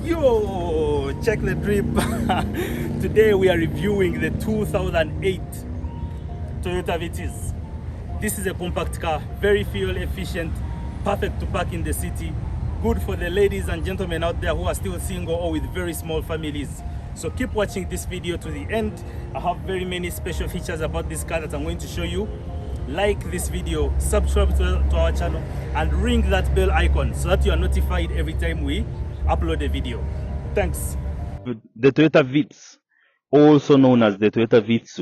Yo, check the drip. Today we are reviewing the 2008 Toyota Vitz. This is a compact car, very fuel efficient, perfect to park in the city, good for the ladies and gentlemen out there who are still single or with very small families. So keep watching this video to the end. I have very many special features about this car that I'm going to show you. Like this video, subscribe to our channel, and ring that bell icon so that you are notified every time we upload a video. Thanks. The Toyota Vitz, also known as the Toyota Vitz,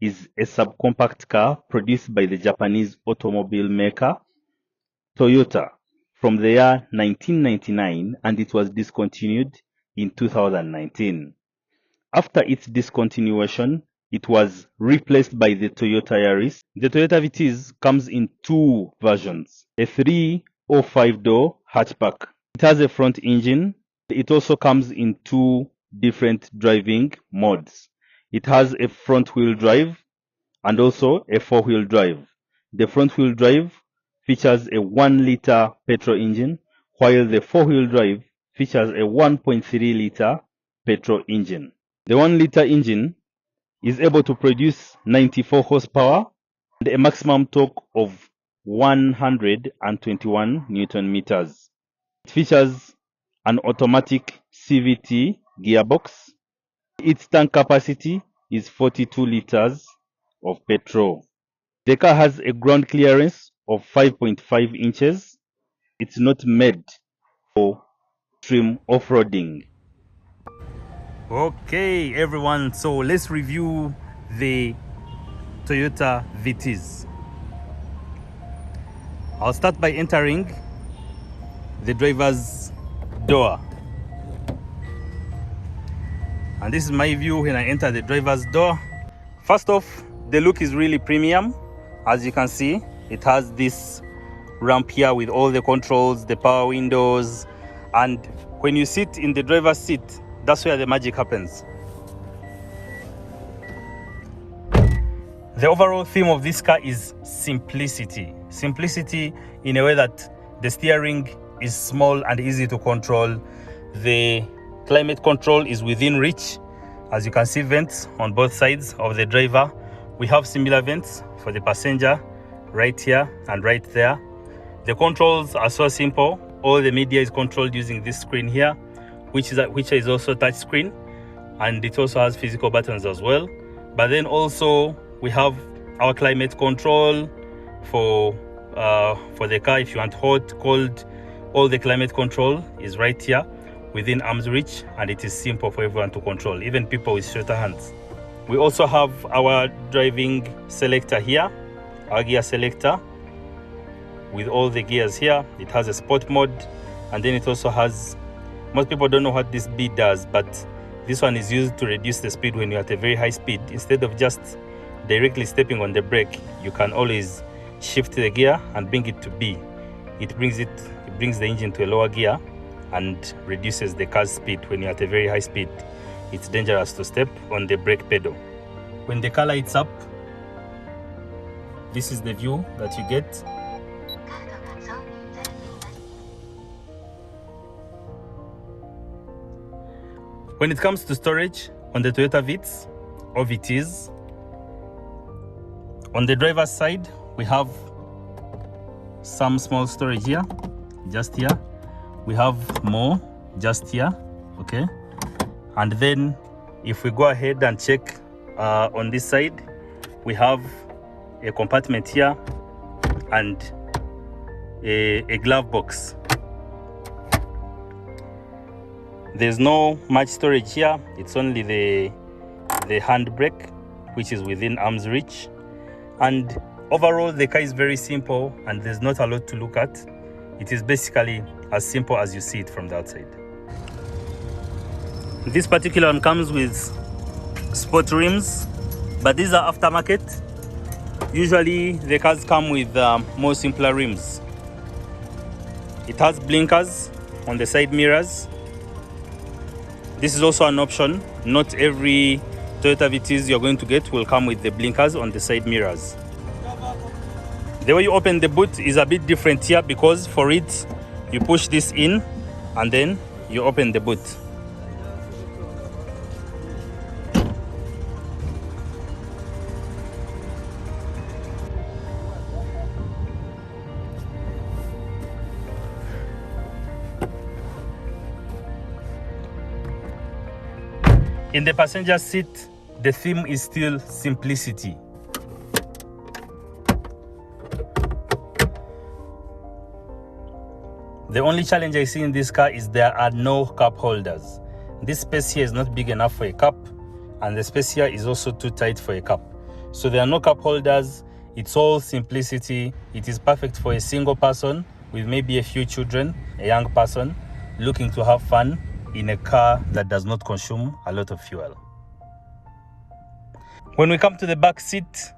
is a subcompact car produced by the Japanese automobile maker Toyota from the year 1999, and it was discontinued in 2019. After its discontinuation, it was replaced by the Toyota Yaris. The Toyota Vitz comes in two versions, a 3 or 5-door hatchback. It has a front engine. It also comes in two different driving modes. It has a front-wheel drive and also a four-wheel drive. The front-wheel drive features a 1-liter petrol engine, while the four-wheel drive features a 1.3-liter petrol engine. The 1-liter engine is able to produce 94 horsepower and a maximum torque of 121 Newton meters. It features an automatic CVT gearbox. Its tank capacity is 42 liters of petrol. The car has a ground clearance of 5.5 inches. It's not made for extreme off-roading. Okay everyone, so let's review the Toyota Vitz. I'll start by entering the driver's door, and this is my view when I enter the driver's door. First off, the look is really premium. As you can see, it has this ramp here with all the controls, the power windows, and when you sit in the driver's seat, that's where the magic happens. The overall theme of this car is simplicity. Simplicity in a way that the steering is small and easy to control. The climate control is within reach. As you can see, vents on both sides of the driver. We have similar vents for the passenger right here and right there. The controls are so simple. All the media is controlled using this screen here, which is also touch screen, and it also has physical buttons as well. But then also we have our climate control for the car. If you want hot, cold, all the climate control is right here within arm's reach, and it is simple for everyone to control, even people with shorter hands. We also have our driving selector here, our gear selector with all the gears here. It has a sport mode, and then it also has, most people don't know what this B does, but this one is used to reduce the speed when you're at a very high speed. Instead of just directly stepping on the brake, you can always shift the gear and bring it to B. It brings the engine to a lower gear and reduces the car's speed when you're at a very high speed. It's dangerous to step on the brake pedal. When the car lights up, this is the view that you get. When it comes to storage on the Toyota Vitz or Vitz, on the driver's side, we have some small storage here, just here. We have more just here, okay? And then if we go ahead and check on this side, we have a compartment here and a glove box. There's no much storage here. It's only the handbrake, which is within arm's reach. And overall, the car is very simple and there's not a lot to look at. It is basically as simple as you see it from the outside. This particular one comes with sport rims, but these are aftermarket. Usually the cars come with more simpler rims. It has blinkers on the side mirrors. This is also an option. Not every Toyota Vitz you're going to get will come with the blinkers on the side mirrors. The way you open the boot is a bit different here, because for it, you push this in and then you open the boot. In the passenger seat, the theme is still simplicity. The only challenge I see in this car is there are no cup holders. This space here is not big enough for a cup, and the space here is also too tight for a cup. So there are no cup holders. It's all simplicity. It is perfect for a single person with maybe a few children, a young person looking to have fun in a car that does not consume a lot of fuel. When we come to the back seat,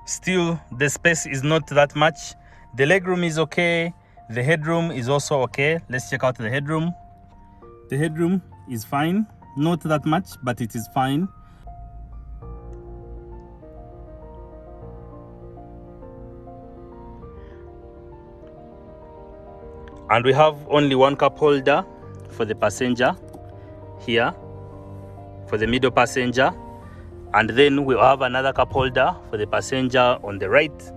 still the space is not that much. The legroom is okay. The headroom is also okay. Let's check out the headroom. The headroom is fine. Not that much, but it is fine. And we have only one cup holder for the passenger here, for the middle passenger. And then we'll have another cup holder for the passenger on the right,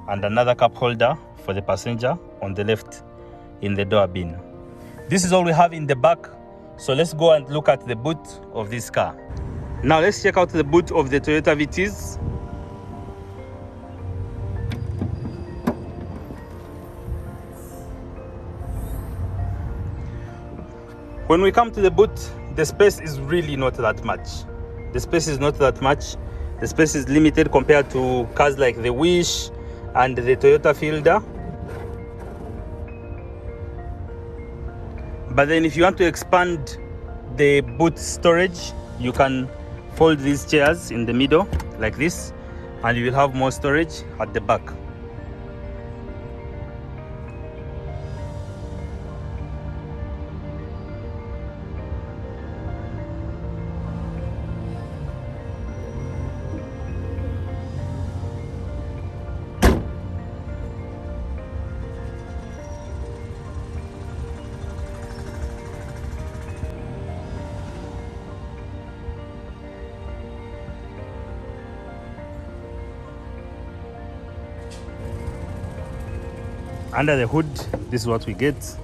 and another cup holder for the passenger on the left in the door bin. This is all we have in the back. So let's go and look at the boot of this car. Now let's check out the boot of the Toyota Vitz. When we come to the boot, the space is really not that much. The space is not that much. The space is limited compared to cars like the Wish and the Toyota Fielder. But then if you want to expand the boot storage, you can fold these chairs in the middle like this, and you will have more storage at the back. Under the hood, this is what we get.